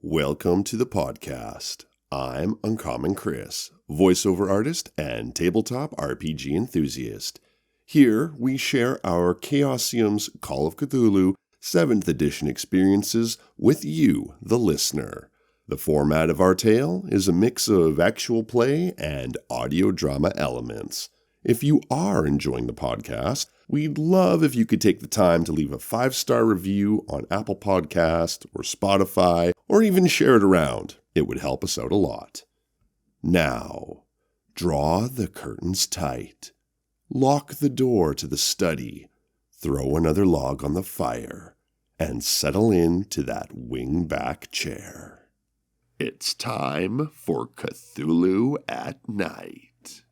Welcome to the podcast. I'm UncommonChris, voiceover artist and tabletop RPG enthusiast. Here we share our Chaosium's Call of Cthulhu 7th edition experiences with you, the listener. The format of our tale is a mix of actual play and audio drama elements. If you are enjoying the podcast, we'd love if you could take the time to leave a 5-star review on Apple Podcast or Spotify, or even share it around. It would help us out a lot. Now, draw the curtains tight. Lock the door to the study. Throw another log on the fire. And settle into that wing-back chair. It's time for Cthulhu at Night.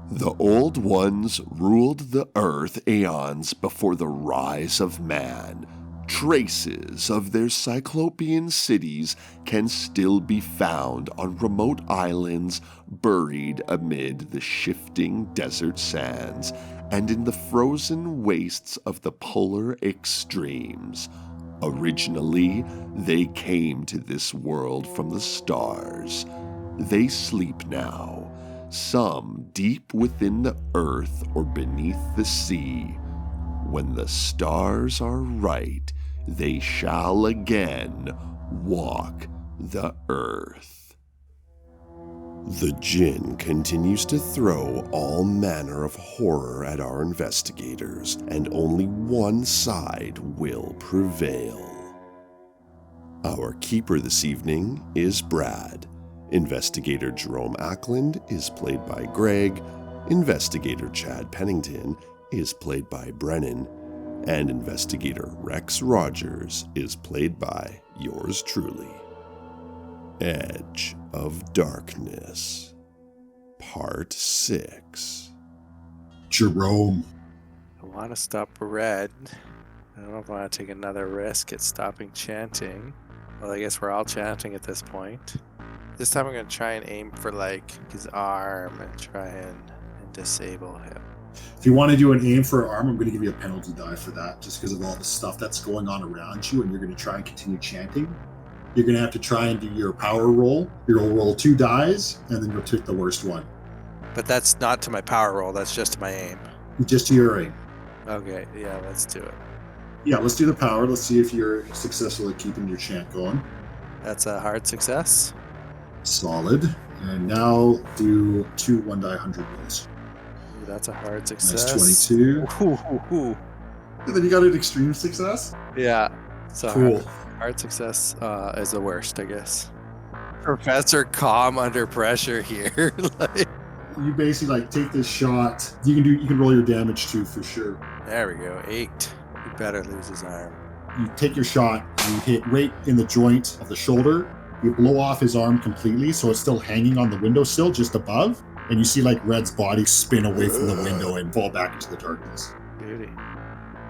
The Old Ones ruled the earth aeons before the rise of man. Traces of their cyclopean cities can still be found on remote islands buried amid the shifting desert sands and in the frozen wastes of the polar extremes. Originally, they came to this world from the stars. They sleep now, some deep within the earth or beneath the sea. When the stars are right, they shall again walk the earth. The Djinn continues to throw all manner of horror at our investigators, and only one side will prevail. Our keeper this evening is Brad. Investigator Jerome Ackland is played by Greg. Investigator Chad Pennington is played by Brennan. And Investigator Rex Rogers is played by yours truly. Edge of Darkness, Part 6. Jerome. I want to stop Red. I don't know if I want to take another risk at stopping chanting. Well, I guess we're all chanting at this point. This time I'm going to try and aim for, his arm and try and disable him. If you want to do an aim for arm, I'm going to give you a penalty die for that, just because of all the stuff that's going on around you, and you're going to try and continue chanting. You're going to have to try and do your power roll. You'll roll 2 dice, and then you'll take the worst one. But that's not to my power roll, that's just to my aim. Just to your aim. Okay, yeah, let's do it. Yeah, let's do the power. Let's see if you're successful at keeping your chant going. That's a hard success. Solid. And now do 2 1d100 rolls. Ooh, that's a hard success. That's 22. Ooh. And then you got an extreme success? Yeah. So cool. Hard success is the worst, I guess. Professor Calm under pressure here. You basically take this shot. You can roll your damage too for sure. There we go. 8. He better lose his arm. You take your shot, you hit right in the joint of the shoulder. You blow off his arm completely, so it's still hanging on the windowsill just above, and you see Red's body spin away from the window and fall back into the darkness. Beauty.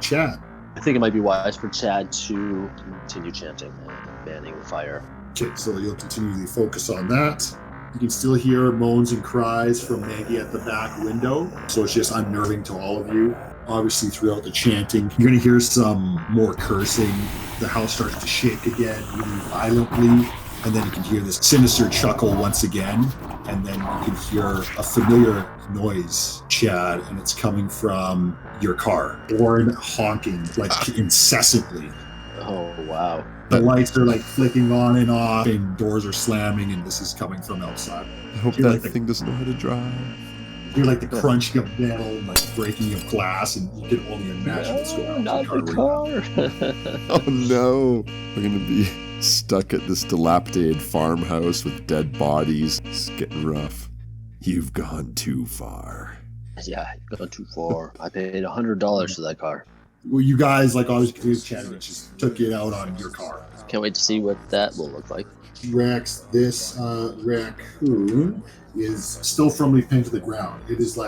Chad. I think it might be wise for Chad to continue chanting and banning fire. Okay, so you'll continually focus on that. You can still hear moans and cries from Maggie at the back window, so it's just unnerving to all of you. Obviously, throughout the chanting, you're going to hear some more cursing. The house starts to shake again really violently. And then you can hear this sinister chuckle once again. And then you can hear a familiar noise, Chad, and it's coming from your car. Horn honking, incessantly. Oh, wow. The lights are flicking on and off, and doors are slamming, and this is coming from outside. I hope that thing doesn't know how to drive. You hear the crunching of metal and breaking of glass, and you can only imagine what's going on. Not the car. Oh no, we're gonna be stuck at this dilapidated farmhouse with dead bodies. It's getting rough. You've gone too far. Yeah, I've gone too far. I paid $100 for that car. Well, you guys, obviously, Chad just took it out on your car. Can't wait to see what that will look like. Rex, this raccoon is still firmly pinned to the ground. It is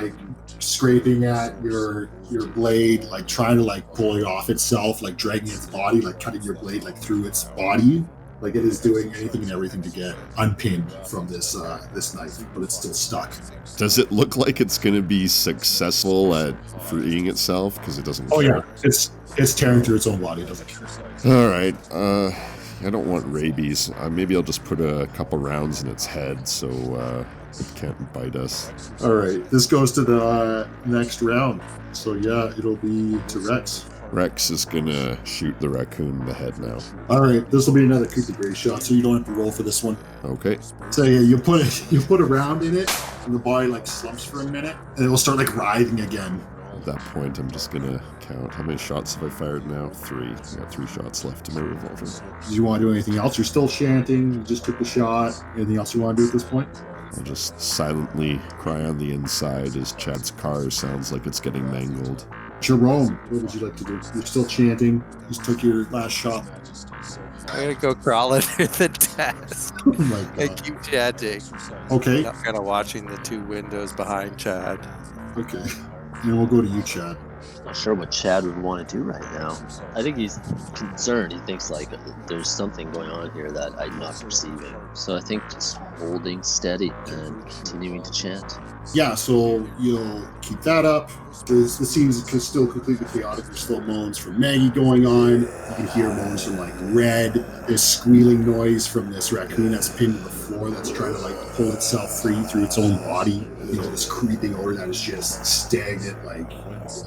scraping at your blade, trying to pull it off itself, dragging its body, cutting your blade through its body. It is doing anything and everything to get unpinned from this knife, but it's still stuck. Does it look like it's going to be successful at freeing itself? Because it doesn't. Oh yeah, it's tearing through its own body. It doesn't care. All right. I don't want rabies. Maybe I'll just put a couple rounds in its head so it can't bite us. All right, this goes to the next round. So yeah, it'll be to Rex. Rex is gonna shoot the raccoon in the head now. All right, this will be another coup de grace shot, so you don't have to roll for this one. Okay. So yeah, you put a round in it, and the body like slumps for a minute, and it will start like writhing again. At that point, I'm just gonna count. How many shots have I fired now? 3. I got 3 shots left in my revolver. Do you want to do anything else? You're still chanting. You just took the shot. Anything else you want to do at this point? I'll just silently cry on the inside as Chad's car sounds like it's getting mangled. Jerome, what would you like to do? You're still chanting. You just took your last shot. I'm gonna go crawl under the desk Oh my and god. keep chanting. Okay. I'm kind of watching the 2 windows behind Chad. Okay. And we'll go to you, Chad. Not sure what Chad would want to do right now. I think he's concerned. He thinks like there's something going on here that I'm not perceiving. So I think just holding steady and continuing to chant. Yeah, so you'll keep that up. The scene is still completely chaotic. There's still moans from Maggie going on. You can hear moans from like Red. There's squealing noise from this raccoon that's pinned to the floor that's trying to like pull itself free through its own body. You know, this creeping odor that is just stagnant, like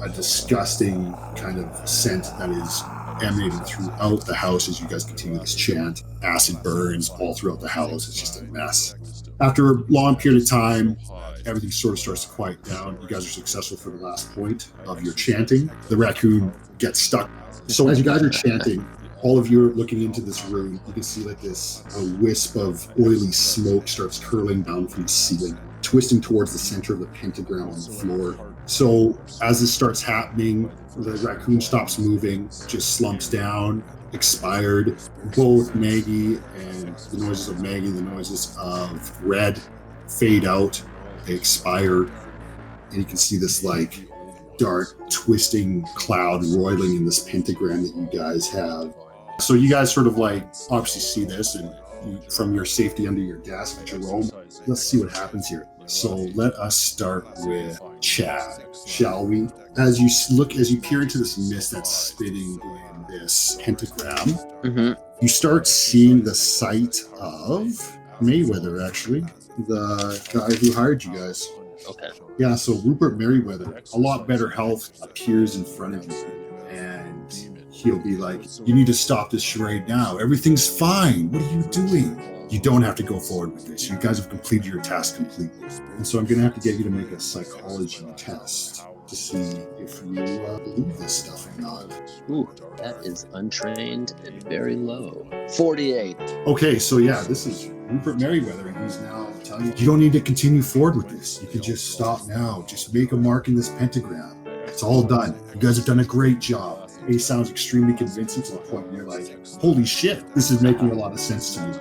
a disgusting kind of scent that is emanating throughout the house as you guys continue this chant. Acid burns all throughout the house. It's just a mess. After a long period of time, everything sort of starts to quiet down. You guys are successful for the last point of your chanting. The raccoon gets stuck. So as you guys are chanting, all of you are looking into this room. You can see like this, a wisp of oily smoke starts curling down from the ceiling, twisting towards the center of the pentagram on the floor. So as this starts happening, the raccoon stops moving, just slumps down, expired. Both Maggie and the noises of Maggie, the noises of Red fade out. They expire, and you can see this like dark twisting cloud roiling in this pentagram that you guys have. So you guys sort of like obviously see this, and from your safety under your desk, Jerome, let's see what happens here. So let us start with Chad, shall we? As you peer into this mist that's spinning in this pentagram, you start seeing the sight of Mayweather, actually, the guy who hired you guys. Okay. Yeah, so Rupert Merriweather, a lot better health, appears in front of you, and he'll be like, you need to stop this charade now. Everything's fine. What are you doing? You don't have to go forward with this. You guys have completed your task completely. And so I'm going to have to get you to make a psychology test to see if you believe this stuff or not. Ooh, that is untrained and very low. 48. Okay, so yeah, this is Rupert Merriweather, and he's now telling you don't need to continue forward with this. You can just stop now. Just make a mark in this pentagram. It's all done. You guys have done a great job. He sounds extremely convincing to the point where you're like, holy shit, this is making a lot of sense to me.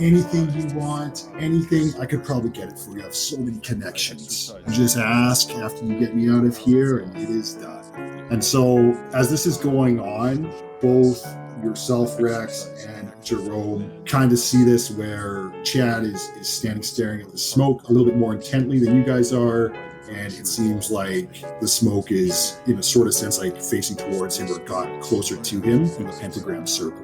Anything you want, anything, I could probably get it for you. I have so many connections. You just ask after you get me out of here, and it is done. And so as this is going on, both yourself, Rex, and Jerome kind of see this where Chad is standing staring at the smoke a little bit more intently than you guys are. And it seems like the smoke is, in a sort of sense, like facing towards him or got closer to him in the pentagram circle.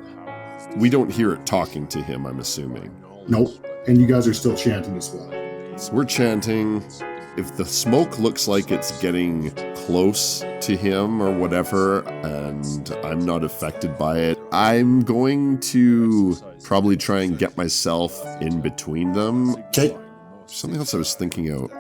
We don't hear it talking to him, I'm assuming. Nope. And you guys are still chanting as well. So we're chanting. If the smoke looks like it's getting close to him or whatever, and I'm not affected by it, I'm going to probably try and get myself in between them. Okay. Something else I was thinking of.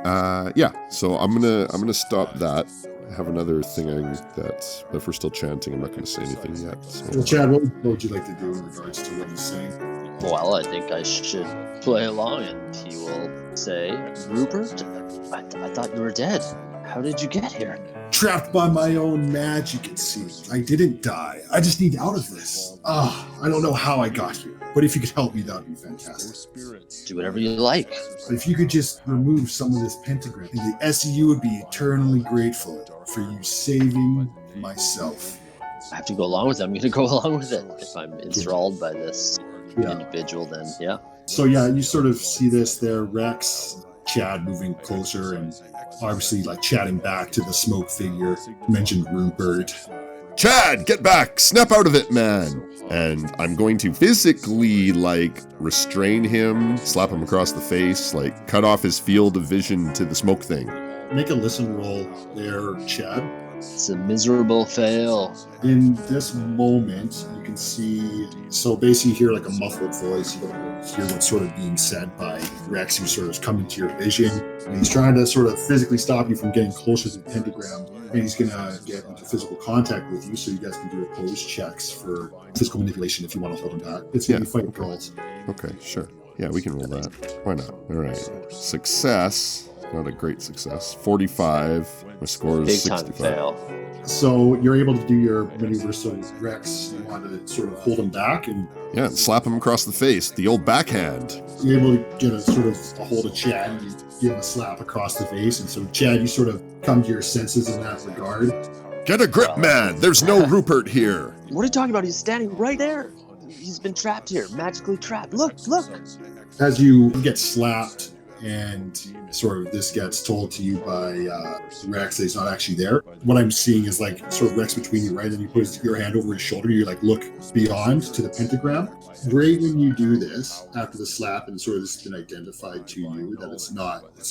So I'm gonna stop that. I have another thing that if we're still chanting, I'm not gonna say anything yet. So. Well, Chad, what would you like to do in regards to what he's saying? Well, I think I should play along, and he will say, Rupert, I thought you were dead. How did you get here? Trapped by my own magic, it seems. I didn't die. I just need out of this. I don't know how I got here, but if you could help me, that would be fantastic. Do whatever you like. If you could just remove some of this pentagram, and the SEU would be eternally grateful for you saving myself. I have to go along with it. I'm going to go along with it. If I'm enthralled by this individual, then yeah. So yeah, you sort of see this there, Rex, Chad moving closer and obviously like chatting back to the smoke figure. You mentioned Rupert. Chad, get back! Snap out of it, man! And I'm going to physically, restrain him, slap him across the face, cut off his field of vision to the smoke thing. Make a listen roll there, Chad. It's a miserable fail. In this moment, you can see, so basically you hear a muffled voice. You don't hear what's sort of being said by Rex, who sort of coming to your vision. And he's trying to sort of physically stop you from getting closer to the pentagram. And he's going to get into physical contact with you, so you guys can do opposed checks for physical manipulation if you want to hold him back. It's going to be fight rolls. Okay, sure. Yeah, we can roll that. Why not? All right. Success. Not a great success. 45. My score is Big 65. time fail. So you're able to do your maneuver. So Rex, you want to sort of hold him back, and Yeah, and slap him across the face. The old backhand. you're able to get a sort of a hold of Chad, and you give him a slap across the face. And so Chad, you sort of come to your senses in that regard. Get a grip, man! There's no Rupert here! What are you talking about? He's standing right there. He's been trapped here, magically trapped. Look. As you get slapped, and sort of this gets told to you by Rex that he's not actually there. What I'm seeing is sort of Rex between you, right? And you put your hand over his shoulder, you look beyond to the pentagram. Right when you do this, after the slap, and sort of this has been identified to you that it's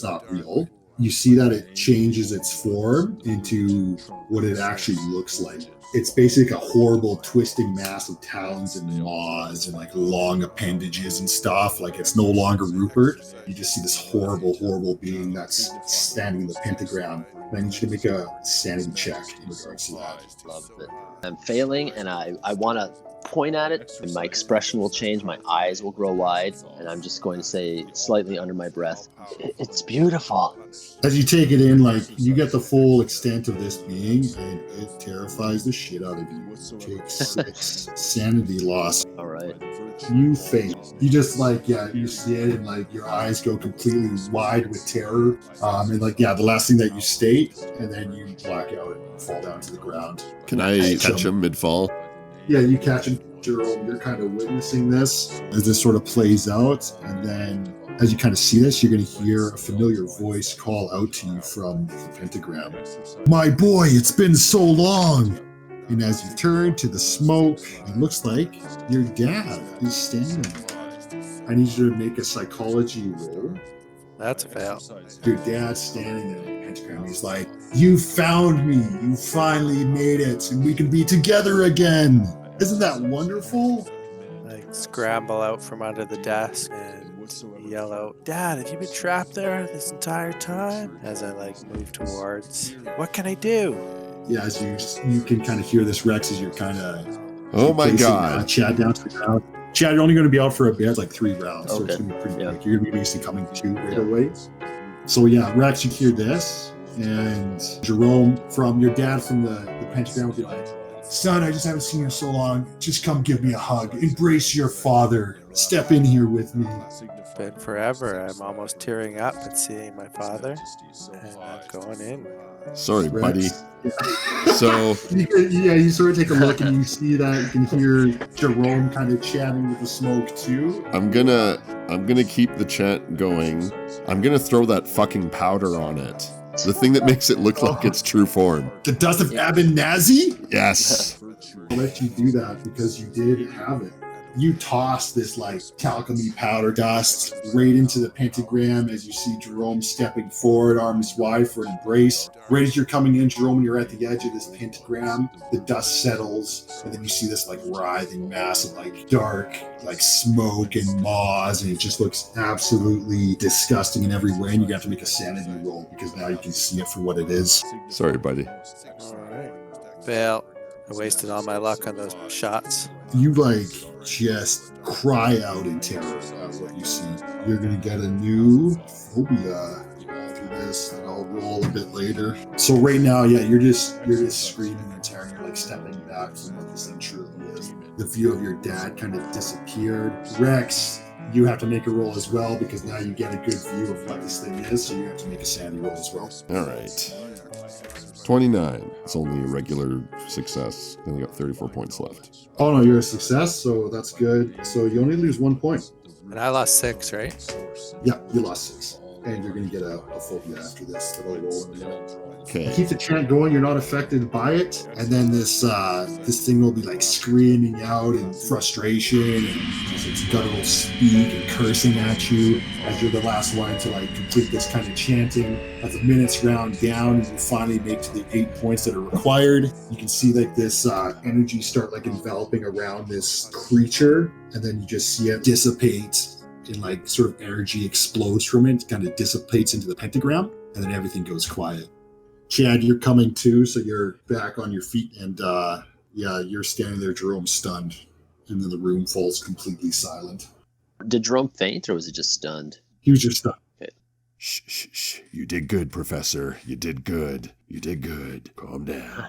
not real, you see that it changes its form into what it actually looks like. It's basically a horrible twisting mass of talons and maws and long appendages and stuff. It's no longer Rupert. You just see this horrible being that's standing in the pentagram. And I need you to make a sanity check in regards to that. Love it. I'm failing, and I want to point at it, and my expression will change. My eyes will grow wide, and I'm just going to say slightly under my breath, "It's beautiful." As you take it in, you get the full extent of this being, and it terrifies the shit out of you. You take 6 sanity loss. All right. You faint. You just you see it, and your eyes go completely wide with terror. And the last thing that you state, and then you black out and fall down to the ground. Can I catch him mid-fall? Yeah, you catch him, Jerome. You're kind of witnessing this as this sort of plays out, and then as you kind of see this, you're going to hear a familiar voice call out to you from the pentagram. "My boy, it's been so long!" And as you turn to the smoke, it looks like your dad is standing there. I need you to make a psychology roll. That's a fail. Your dad's standing there in the pentagram. He's like, "You found me. You finally made it, and we can be together again." Isn't that wonderful? Scramble out from under the desk and yell out, "Dad, have you been trapped there this entire time?" As I move towards. What can I do? Yeah, as you can kind of hear this, Rex, as you're kind of Oh my god. Chad down to the ground. Chad, you're only going to be out for a bit, 3 rounds, so Okay. it's going to be pretty Yeah. quick. You're going to be basically coming to right away. So yeah, Rex, you hear this, and Jerome from your dad from the pentagram will be like, "Son, I just haven't seen you in so long. Just come give me a hug. Embrace your father. Step in here with me." It's been forever. I'm almost tearing up at seeing my father, and I'm going in. Sorry, buddy. Rex. So, You sort of take a look and you see that you can hear Jerome kind of chatting with the smoke too. I'm gonna keep the chant going. I'm gonna throw that fucking powder on it. The thing that makes it look like its true form. The dust of Abernathy? Yes. I'll let you do that because you did have it. You toss this talcum-y powder dust right into the pentagram as you see Jerome stepping forward, arms wide for an embrace. Right as you're coming in, Jerome, you're at the edge of this pentagram. The dust settles, and then you see this writhing mass of dark smoke and maws, and it just looks absolutely disgusting in every way. And you have to make a sanity roll because now you can see it for what it is. Sorry, buddy. Alright. Fail. I wasted all my luck on those shots. You just cry out in terror at what you see. You're gonna get a new phobia after this that I'll roll a bit later. So right now, yeah, you're just screaming in terror. You're stepping back from what this thing truly is. The view of your dad kind of disappeared. Rex, you have to make a roll as well because now you get a good view of what this thing is. So you have to make a sanity roll as well. All right. 29. It's only a regular success. Only got 34 points left. Oh no, you're a success, so that's good. So you only lose 1 point. And I lost 6, right? Yeah, you lost 6. and you're going to get a phobia after this that'll roll in a minute. Okay. Keep the chant going. You're not affected by it, and then this thing will be like screaming out in frustration and just its guttural speak and cursing at you as you're the last one to like complete this kind of chanting. As the minutes round down and you finally make to the 8 points that are required, you can see like this energy start like enveloping around this creature, and then you just see it dissipate and like sort of energy explodes from it, kind of dissipates into the pentagram, and then everything goes quiet. Chad, you're coming too, so you're back on your feet, and you're standing there, Jerome, stunned, and then the room falls completely silent. Did Jerome faint, or was he just stunned? He was just stunned. Okay. Shh. You did good, Professor. You did good. Calm down.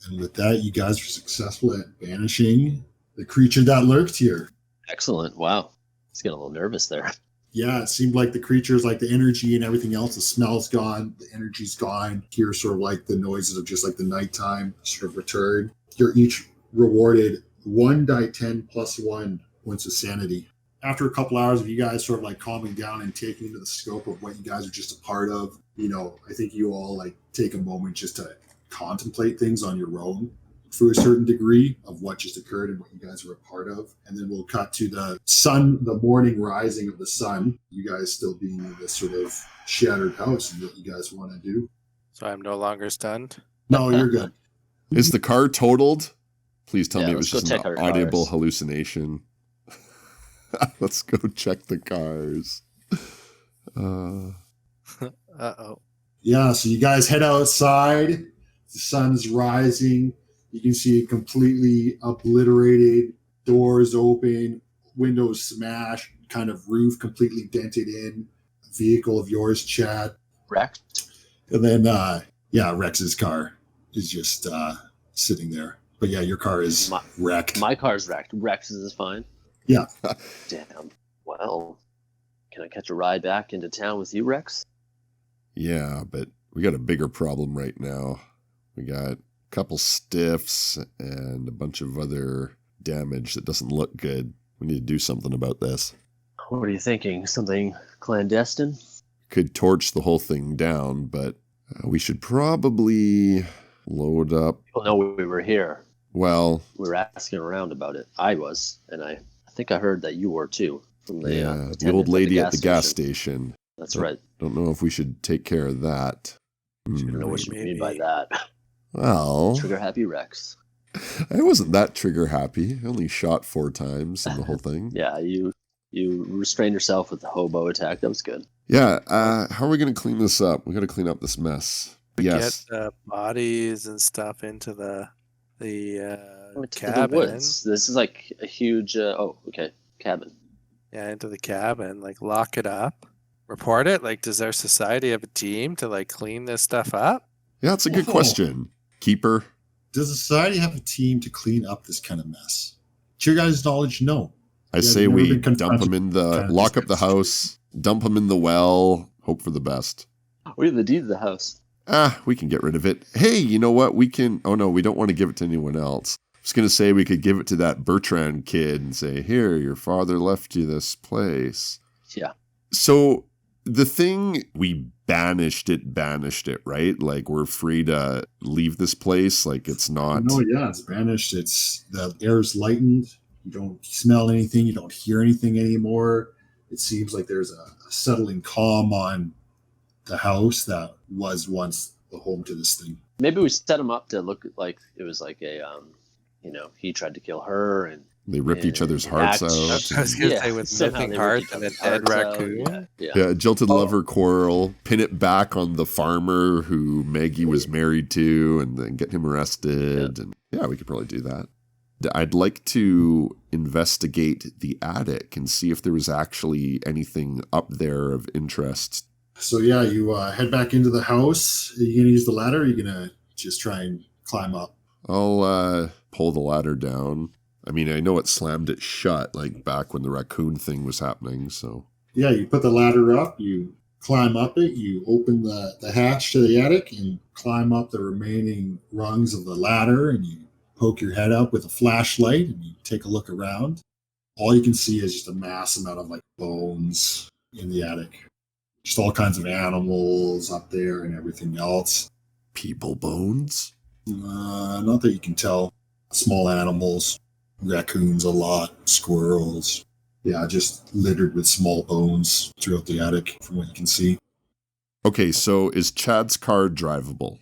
And with that, you guys are successful at banishing the creature that lurked here. Excellent. Wow. He's getting a little nervous there. Yeah, it seemed like the creatures, like the energy and everything else, the smell's gone, the energy's gone. Here, sort of like the noises of just like the nighttime sort of return. You're each rewarded 1 die 10 plus 1 points of sanity. After a couple hours of you guys sort of like calming down and taking into the scope of what you guys are just a part of, I think you all like take a moment just to contemplate things on your own for a certain degree of what just occurred and what you guys are a part of. And then we'll cut to the morning rising of the sun, you guys still being in this sort of shattered house and what you guys want to do. So I'm no longer stunned? No, you're good. Is the car totaled? Please tell me it was let's just go an check our audible cars. hallucination. Let's go check the cars. Uh-oh. Yeah, so you guys head outside. The sun's rising. You can see it completely obliterated, doors open, windows smashed, kind of roof completely dented in. Vehicle of yours, Chad. Wrecked? And then, Rex's car is just sitting there. But yeah, your car is wrecked. My car's wrecked. Rex's is fine? Yeah. Damn. Well, can I catch a ride back into town with you, Rex? Yeah, but we got a bigger problem right now. We got a couple stiffs and a bunch of other damage that doesn't look good. We need to do something about this. What are you thinking? Something clandestine? Could torch the whole thing down, but we should probably load up. People know we were here. Well, We were asking around about it. I was, and I think I heard that you were too. From the, yeah, the attendant old lady at the gas station. station. That's right. Don't know if we should take care of that. I don't know what you mean by Maybe. that. Well, Trigger happy Rex. I wasn't that trigger happy. I only shot 4 times in the whole thing. Yeah, you restrained yourself with the hobo attack. That was good. Yeah, how are we going to clean this up? We got to clean up this mess. Yes. Get the bodies and stuff into the Went to cabin. the woods. This is like a huge. Cabin. Yeah, into the cabin. Like lock it up. Report it. Like, does our society have a team to like clean this stuff up? Yeah, that's a good Whoa. question. Keeper. Does society have a team to clean up this kind of mess? To your guys' knowledge, no. I Yeah, say they've never we been dump confronted them in the, kind of lock up the business. house, dump them in the well, hope for the best. We have the deed of the house. We can get rid of it. Hey, you know what? We can, oh no, we don't want to give it to anyone else. I was going to say we could give it to that Bertrand kid and say, here, your father left you this place. Yeah. So the thing, we banished it, right? Like we're free to leave this place. Like it's not. No, yeah, it's banished. It's the air's lightened. You don't smell anything. You don't hear anything anymore. It seems like there's a settling calm on the house that was once the home to this thing. Maybe we set him up to look like it was like a, he tried to kill her and They ripped each other's hearts out. I was gonna say with somehow missing they hearts ripped and a each dead other's hearts out. raccoon. Yeah. Yeah, a jilted lover quarrel, pin it back on the farmer who Maggie was married to, and then get him arrested. And yeah, we could probably do that. I'd like to investigate the attic and see if there was actually anything up there of interest. So yeah, you head back into the house. Are you going to use the ladder? Or are you going to just try and climb up? I'll pull the ladder down. I mean, I know it slammed it shut, like back when the raccoon thing was happening, so. Yeah, you put the ladder up, you climb up it, you open the hatch to the attic and climb up the remaining rungs of the ladder, and you poke your head up with a flashlight and you take a look around. All you can see is just a mass amount of like bones in the attic. Just all kinds of animals up there and everything else. People bones? Not that you can tell. Small animals, raccoons a lot, squirrels. Yeah, just littered with small bones throughout the attic from what you can see. Okay, so is Chad's car drivable?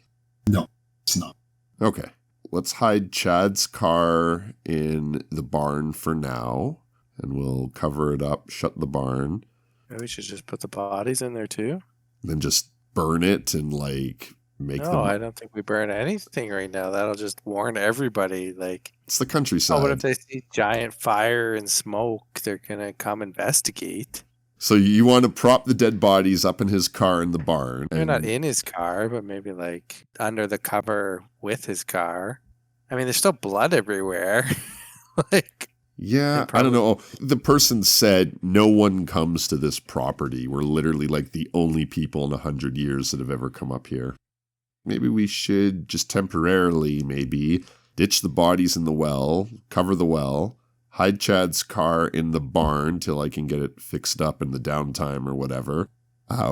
No, it's not. Okay. Let's hide Chad's car in the barn for now, and we'll cover it up, shut the barn. Maybe we should just put the bodies in there too. Then just burn it and make them. No, I don't think we burn anything right now. That'll just warn everybody. It's the countryside. Oh, what if they see giant fire and smoke? They're gonna come investigate. So you want to prop the dead bodies up in his car in the barn? Maybe not in his car, but maybe under the cover with his car. I mean, there's still blood everywhere. Yeah, I don't know. The person said no one comes to this property. We're literally the only people in 100 years that have ever come up here. Maybe we should just temporarily ditch the bodies in the well, cover the well, hide Chad's car in the barn till I can get it fixed up in the downtime or whatever.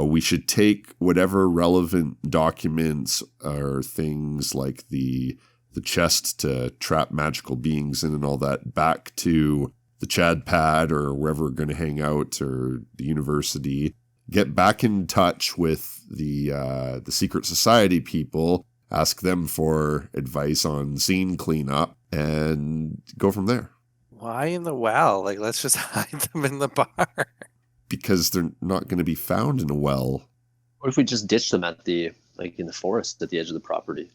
We should take whatever relevant documents or things like the chest to trap magical beings in and all that back to the Chad pad or wherever we're going to hang out or the university. Get back in touch with the secret society people, ask them for advice on scene cleanup, and go from there. Why in the well? Let's just hide them in the bar. Because they're not going to be found in a well. What if we just ditch them at in the forest at the edge of the property?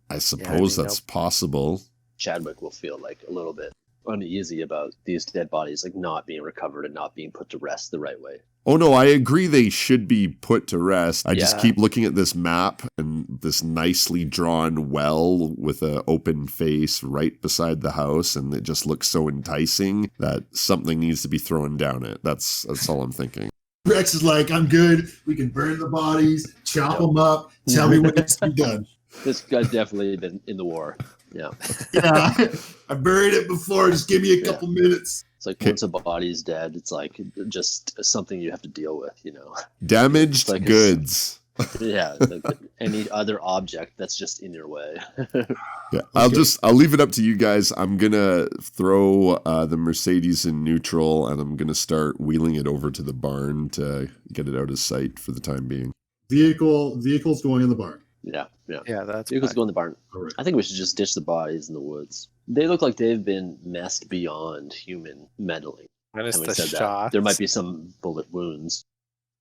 I suppose that's possible. Chadwick will feel a little bit uneasy about these dead bodies not being recovered and not being put to rest the right way. Oh no, I agree they should be put to rest. I just keep looking at this map and this nicely drawn well with an open face right beside the house, and it just looks so enticing that something needs to be thrown down it. That's all I'm thinking. Rex is I'm good. We can burn the bodies, chop them up, tell me what needs to be done. This guy's definitely been in the war. Yeah. Yeah, I buried it before. Just give me a couple minutes. It's once a body's dead, it's just something you have to deal with, Damaged goods. Yeah, any other object that's just in your way. Yeah, I'll leave it up to you guys. I'm gonna throw the Mercedes in neutral, and I'm gonna start wheeling it over to the barn to get it out of sight for the time being. Vehicles going in the barn. Yeah. That's vehicles go in the barn. Right. I think we should just ditch the bodies in the woods. They look like they've been messed beyond human meddling. And it's the shots. There might be some bullet wounds.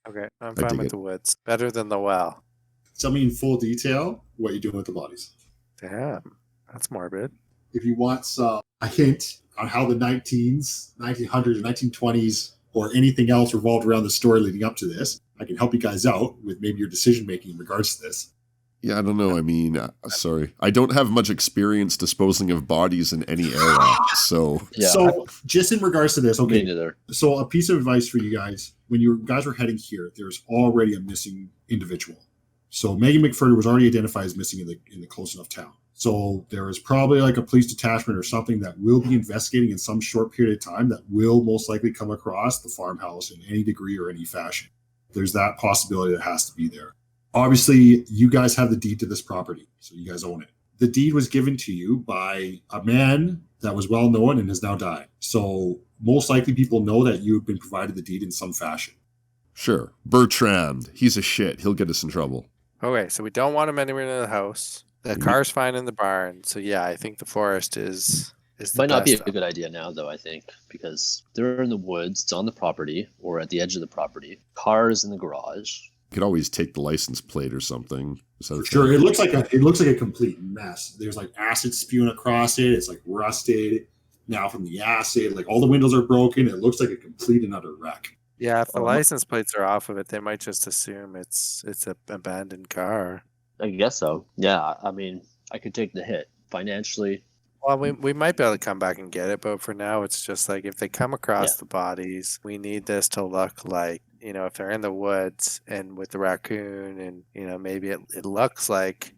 Okay, I'm fine with the woods. Better than the well. Tell me in full detail what you're doing with the bodies. Damn, that's morbid. If you want a hint on how the 1900s, 1920s, or anything else revolved around the story leading up to this, I can help you guys out with maybe your decision making in regards to this. Yeah, I don't know. I mean, sorry. I don't have much experience disposing of bodies in any era, so... Yeah. So, just in regards to this, okay. Me neither. So, a piece of advice for you guys. When you guys were heading here, there's already a missing individual. So, Megan McFurter was already identified as missing in the close enough town. So, there is probably a police detachment or something that will be investigating in some short period of time that will most likely come across the farmhouse in any degree or any fashion. There's that possibility that has to be there. Obviously, you guys have the deed to this property, so you guys own it. The deed was given to you by a man that was well known and has now died. So most likely people know that you've been provided the deed in some fashion. Sure. Bertrand. He's a shit. He'll get us in trouble. Okay, so we don't want him anywhere near the house. The car's fine in the barn. So yeah, I think the forest is the Might not be a best. good idea now, though, I think, because they're in the woods, it's on the property, or at the edge of the property. Car is in the garage. Could always take the license plate or something. So Sure, it looks like a complete mess. There's acid spewing across it. It's rusted now from the acid. All the windows are broken. It looks like a complete and utter wreck. Yeah, if the license plates are off of it, they might just assume it's an abandoned car. I guess so. Yeah, I mean, I could take the hit financially. Well, we might be able to come back and get it, but for now, it's just if they come across the bodies, we need this to look like, if they're in the woods and with the raccoon and, maybe it looks like,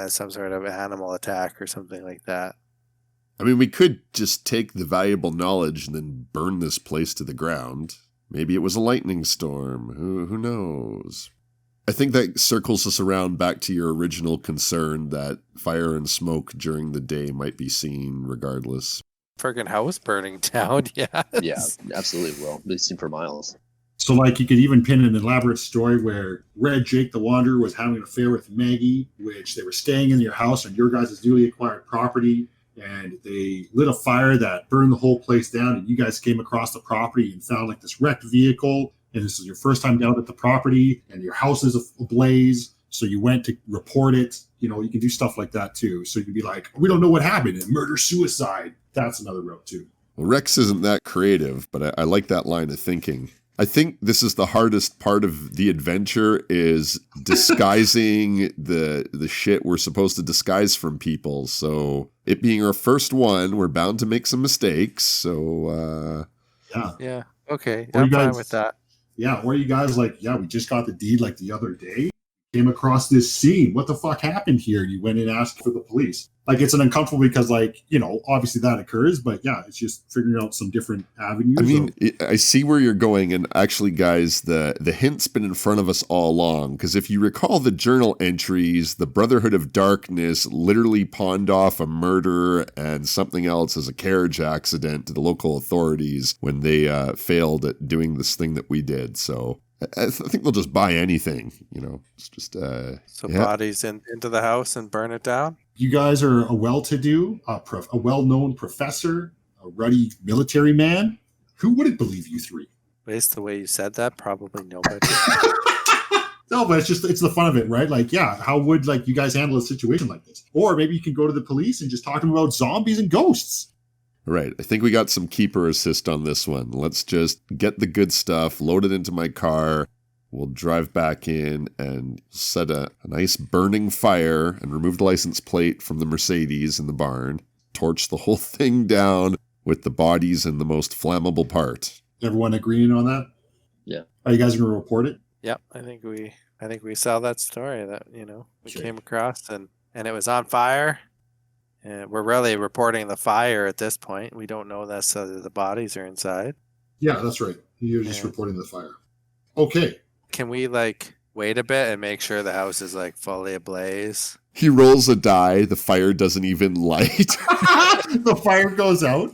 some sort of animal attack or something like that. I mean, we could just take the valuable knowledge and then burn this place to the ground. Maybe it was a lightning storm. Who knows? I think that circles us around back to your original concern that fire and smoke during the day might be seen regardless. Friggin' house burning down, yes. Yeah, absolutely will. Be seen for miles. So, like, you could even pin an elaborate story where Red Jake the Wanderer was having an affair with Maggie, which they were staying in your house on your guys' newly acquired property, and they lit a fire that burned the whole place down, and you guys came across the property and found, like, this wrecked vehicle, and this is your first time down at the property, and your house is ablaze, so you went to report it. You know, you can do stuff like that, too. So you can be like, we don't know what happened, and murder-suicide. That's another route, too. Well, Rex isn't that creative, but I like that line of thinking. I think this is the hardest part of the adventure is disguising the shit we're supposed to disguise from people. So it being our first one, we're bound to make some mistakes. So, Yeah. Okay. Or I'm you guys- fine with that. Yeah, or you guys like, yeah, we just got the deed like the other day. Came across this scene. What the fuck happened here? And you went and asked for the police. Like, it's an uncomfortable because, like, you know, obviously that occurs, but yeah, it's just figuring out some different avenues. I mean, I see where you're going, and actually, guys, the hint's been in front of us all along, because if you recall the journal entries, the Brotherhood of Darkness literally pawned off a murder and something else as a carriage accident to the local authorities when they failed at doing this thing that we did, so I think they'll just buy anything, you know. It's just Bodies into the house and burn it down. You guys are a well-to-do, a well-known professor, a ruddy military man. Who wouldn't believe you three? Based the way you said that, probably nobody. No, but it's the fun of it, right? Like, yeah, how would like you guys handle a situation like this? Or maybe you can go to the police and just talk to them about zombies and ghosts. Right. I think we got some keeper assist on this one. Let's just get the good stuff, load it into my car. We'll drive back in and set a nice burning fire and remove the license plate from the Mercedes in the barn. Torch the whole thing down with the bodies and the most flammable part. Everyone agreeing on that? Yeah. Are you guys going to report it? Yep, I think we saw that story that, you know, we Okay. came across and it was on fire. And we're really reporting the fire at this point. We don't know necessarily the bodies are inside. Yeah, that's right. You're just reporting the fire. Okay. Can we like wait a bit and make sure the house is like fully ablaze? He rolls a die. The fire doesn't even light. The fire goes out.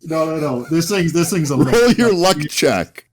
No. This thing's a Roll your luck check.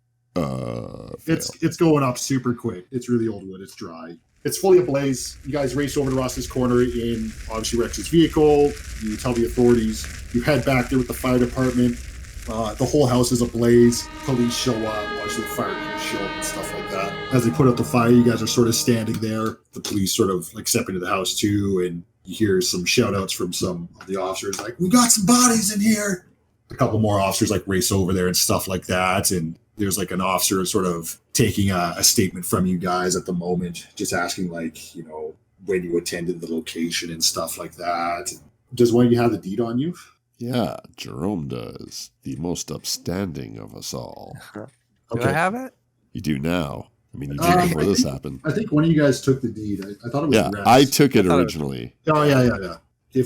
It's going up super quick. It's really old wood. It's dry. It's fully ablaze. You guys race over to Ross's Corner in obviously Rex's vehicle. You tell the authorities. You head back there with the fire department. The whole house is ablaze. Police show up. Obviously, the fire crews show up and stuff like that. As they put out the fire, you guys are sort of standing there. The police sort of like step into the house too, and you hear some shout outs from some of the officers like, "We got some bodies in here." A couple more officers like race over there and stuff like that, and there's like an officer sort of taking a statement from you guys at the moment, just asking like, you know, when you attended the location and stuff like that. Does one of you have the deed on you? Yeah, Jerome does. The most upstanding of us all. Do I have it? You do now. I mean, you did before this happened. I think one of you guys took the deed. I thought it was Yeah, Rex. I took it I thought it was- originally. Oh, yeah. He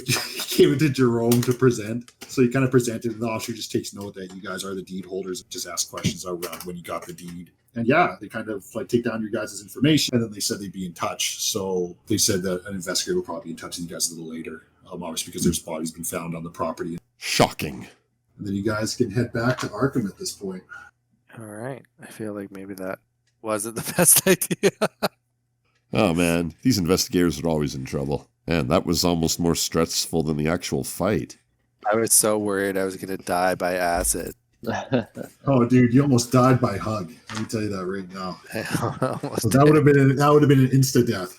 gave it to Jerome to present. So he kind of presented, and the officer just takes note that you guys are the deed holders and just asks questions around when you got the deed. And yeah, they kind of like take down your guys' information, and then they said they'd be in touch. So they said that an investigator will probably be in touch with you guys a little later, obviously because there's bodies been found on the property. Shocking. And then you guys can head back to Arkham at this point. All right. I feel like maybe that wasn't the best idea. Oh, man. These investigators are always in trouble. Man, that was almost more stressful than the actual fight. I was so worried I was going to die by acid. Oh, dude, you almost died by hug. Let me tell you that right now. Almost So that would have been an insta death.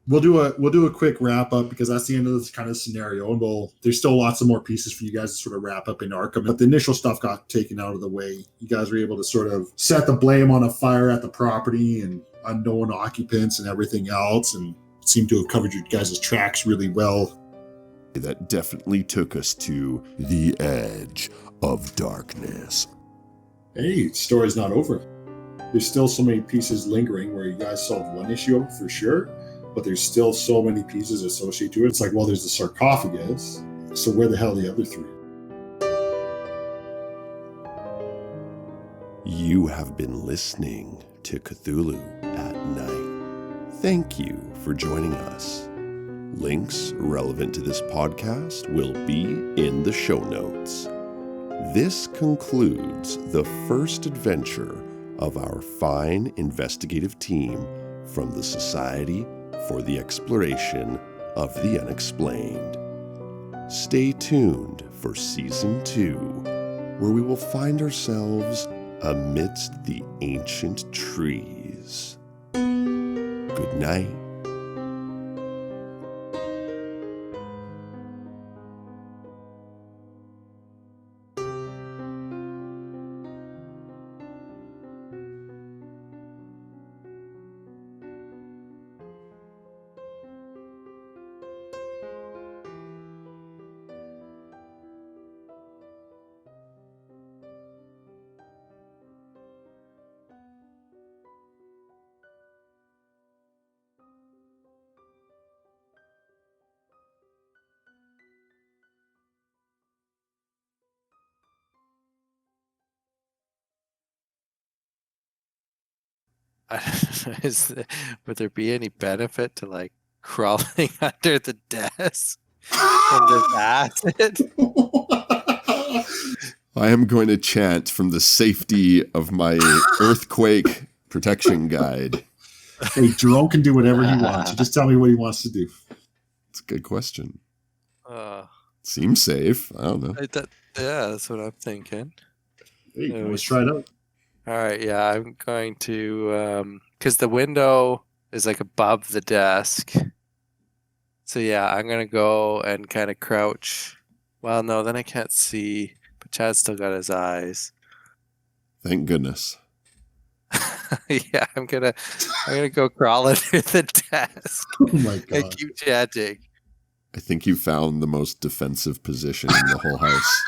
We'll do a quick wrap up because that's the end of this kind of scenario, and there's still lots of more pieces for you guys to sort of wrap up in Arkham. But the initial stuff got taken out of the way. You guys were able to sort of set the blame on a fire at the property and unknown occupants and everything else, and seemed to have covered your guys' tracks really well. That definitely took us to the edge of darkness. Hey, the story's not over. There's still so many pieces lingering where you guys solved one issue of it for sure, but there's still so many pieces associated to it. It's like, well, there's the sarcophagus, so where the hell are the other three? You have been listening to Cthulhu at Night. Thank you for joining us. Links relevant to this podcast will be in the show notes. This concludes the first adventure of our fine investigative team from the Society for the Exploration of the Unexplained. Stay tuned for Season 2, where we will find ourselves amidst the ancient trees. Good night. Would there be any benefit to like crawling under the desk from this acid? I am going to chant from the safety of my earthquake protection guide. Hey, Jerome can do whatever he wants. You just tell me what he wants to do. It's a good question. Uh, Seems safe. I don't know. yeah, that's what I'm thinking. Hey, you can always try it out. All right, yeah, I'm going to, because the window is like above the desk. So yeah, I'm going to go and kind of crouch. Well, no, then I can't see, but Chad's still got his eyes. Thank goodness. Yeah, I'm gonna go crawl under the desk Oh my God. and keep chatting. I think you found the most defensive position in the whole house.